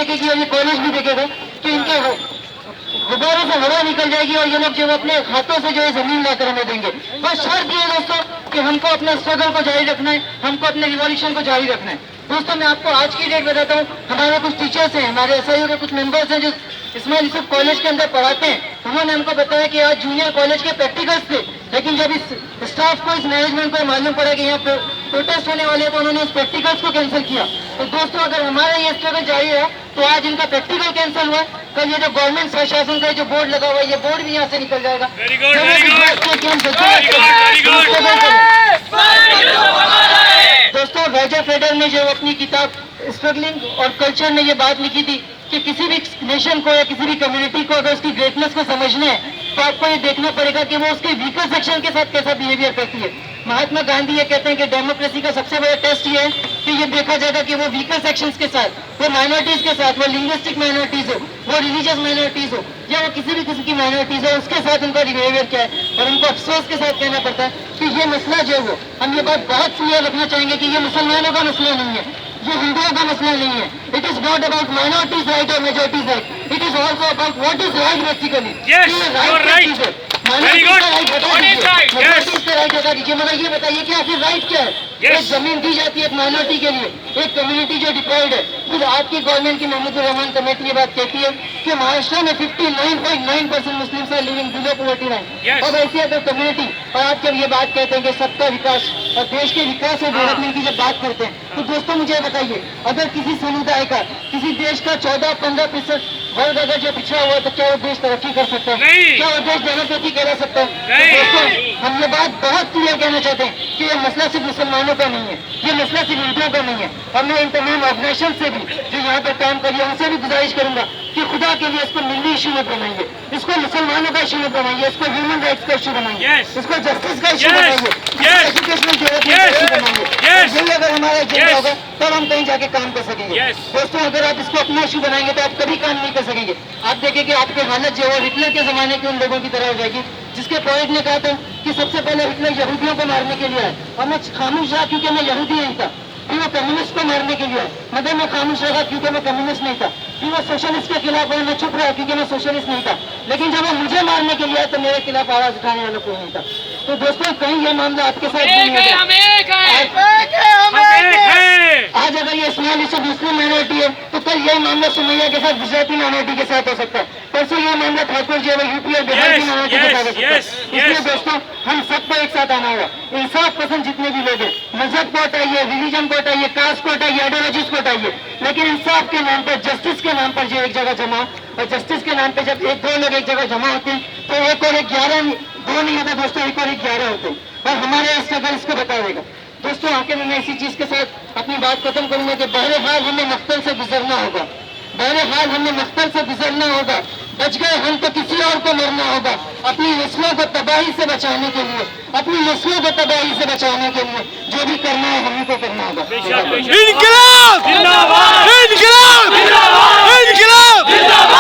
देखेगी और ये कॉलेज भी देखेगा कि इनके गुब्बारों से हवा निकल जाएगी और ये लोग जो अपने हाथों से जो है जमीन लाकर हमें देंगे। बस शर्त ये है दोस्तों कि हमको अपना स्ट्रगल को जारी रखना है, हमको अपने रिवॉल्यूशन को जारी रखना है। दोस्तों मैं आपको आज की डेट बताता हूँ, हमारे कुछ टीचर्स हैं, हमारे एसआईओ के कुछ मेंबर्स हैं जो इस्माइल यूसुफ कॉलेज के अंदर पढ़ाते हैं। उन्होंने हमको बताया कि आज जूनियर कॉलेज के प्रैक्टिकल्स थे, लेकिन जब इस स्टाफ को, इस मैनेजमेंट को मालूम पड़ा कि यहाँ पर प्रोटेस्ट होने वाले हैं तो उन्होंने उस प्रैक्टिकल्स को कैंसिल किया। तो दोस्तों अगर हमारा ये स्ट्रगल जारी रहा तो आज इनका प्रैक्टिकल कैंसिल हुआ, कल ये जो गवर्नमेंट प्रशासन का जो बोर्ड लगा हुआ है ये बोर्ड भी यहाँ से निकल जाएगा। दोस्तों रॉजर फेडरर ने जो अपनी किताब स्ट्रगलिंग और कल्चर में ये बात लिखी थी कि किसी भी नेशन को या किसी भी कम्युनिटी को अगर उसकी ग्रेटनेस को समझना है तो आपको ये देखना पड़ेगा कि वो उसके वीकर सेक्शन के साथ कैसा बिहेवियर करती है। महात्मा गांधी ये कहते हैं कि डेमोक्रेसी का सबसे बड़ा टेस्ट ये है कि ये देखा जाएगा कि वो वीकर सेक्शंस के साथ, वो माइनॉरिटीज के साथ, वो लिंग्विस्टिक माइनॉरिटीज हो, वो रिलीजियस माइनॉरिटीज हो, या वो किसी भी किस्म की माइनॉरिटीज हो, उसके साथ उनका बिहेवियर क्या है। और उनको अफसोस के साथ कहना पड़ता है कि ये मसला जो है हम ये बात बहुत क्लियर रखना चाहेंगे कि ये मुसलमानों का मसला नहीं है, ये हिंदुओं का मसला नहीं है। It is not about minorities right और majorities right, it is also about what is right basically. Right बता दीजिए, मगर ये बताइए कि आखिर राइट क्या है। एक जमीन दी जाती है एक माइनॉरिटी के लिए, एक कम्युनिटी जो डिप्लॉयड है। फिर आपकी गवर्नमेंट की महमूदुर रहमान कमेटी ये बात कहती है कि महाराष्ट्र में 59.9% Muslims are living below poverty line. और ऐसी अगर कम्युनिटी, और आप जब ये बात कहते हैं कि सबका विकास और देश के विकास और डेवलपमेंट की जब बात करते हैं तो दोस्तों मुझे बताइए, अगर किसी समुदाय का, किसी देश का 14-15% वर्ग अगर जो पिछड़ा हुआ तो क्या वो देश तरक्की कर सकता है? क्या वो देश डेमोक्रेसी करा सकता है? तो दोस्तों हम ये बात बहुत क्लियर कहना चाहते हैं कि ये मसला सिर्फ मुसलमानों का नहीं है, ये मसला सिर्फ हिंदुओं का नहीं है। और मैं इन तमाम ऑर्गेनाइजेशन से भी जो यहाँ पर काम कर रही है उनसे भी गुजारिश करूंगा कि खुदा के लिए इसको मिली इशू मत बनाएंगे, इसको मुसलमानों का इशू मत बनाएंगे, इसको ह्यूमन राइट्स का इशू बनाएंगे, इसको जस्टिस का इशू बनाएंगे, एजुकेशनल डेवलपमेंट का इशू बनाएंगे। यही अगर हमारा एजेंडा होगा तब हम कहीं जाके काम कर सकेंगे। दोस्तों अगर आप इसको अपना इशू बनाएंगे तो आप कभी काम नहीं कर सकेंगे। आप देखें कि आपकी हालत जो है हिटलर के जमाने के उन लोगों की तरह हो जाएगी जिसके पोएट ने कहा था कि सबसे पहले हिटलर यहूदियों को मारने के लिए आए और मैं खामोश रहा क्योंकि मैं यहूदी नहीं था। फिर वो कम्युनिस्ट को मारने के लिए आए मगर मैं खामोश रहा क्योंकि मैं कम्युनिस्ट नहीं था। फिर वो सोशलिस्ट के खिलाफ मैं चुप रहा क्योंकि मैं सोशलिस्ट नहीं था। लेकिन जब वो मुझे मारने के लिए आए तो मेरे खिलाफ आवाज उठाने वाला कोई नहीं था। तो दोस्तों कहीं ये मामला आपके साथ आज अगर ये इस्माइल यूसुफ मुस्लिम माइनॉरिटी है तो कल यही मामला सुमैया के साथ गुजराती माइनॉरिटी के साथ हो सकता है, परसों ये मामला ठाकुर जी और यूपी और बिहार की माइनॉरिटी के साथ हो सकता है। इसलिए दोस्तों हम सबको एक साथ आना होगा। इंसाफ पसंद जितने भी लोग हैं, मजहब को हटाइए, रिलीजन को हटाइए, कास्ट को हटाइए, आइडियोलॉजीज को हटाइए, लेकिन इंसाफ के नाम पर, जस्टिस के नाम पर जो एक जगह जमा, और जस्टिस के नाम पर जब 1-2 लोग एक जगह जमा होते हैं तो 1 और 1 11 2 नहीं होता दोस्तों, 1 और 1 11 होते हैं। और हमारे स्ट्रगल इसको बता देगा। दोस्तों आखिर में मैं इसी चीज के साथ अपनी बात खत्म करूंगा कि बहरहाल हमें मख्तल से गुजरना होगा, बहरहाल हमें मख्तल से गुजरना होगा। बच गए हम तो किसी और को मरना होगा। अपनी नस्लों को तबाही से बचाने के लिए, अपनी नस्लों को तबाही से बचाने के लिए जो भी करना है हम ही को करना होगा। इनकलाब जिंदाबाद, इनकलाब जिंदाबाद, इनकलाब जिंदाबाद।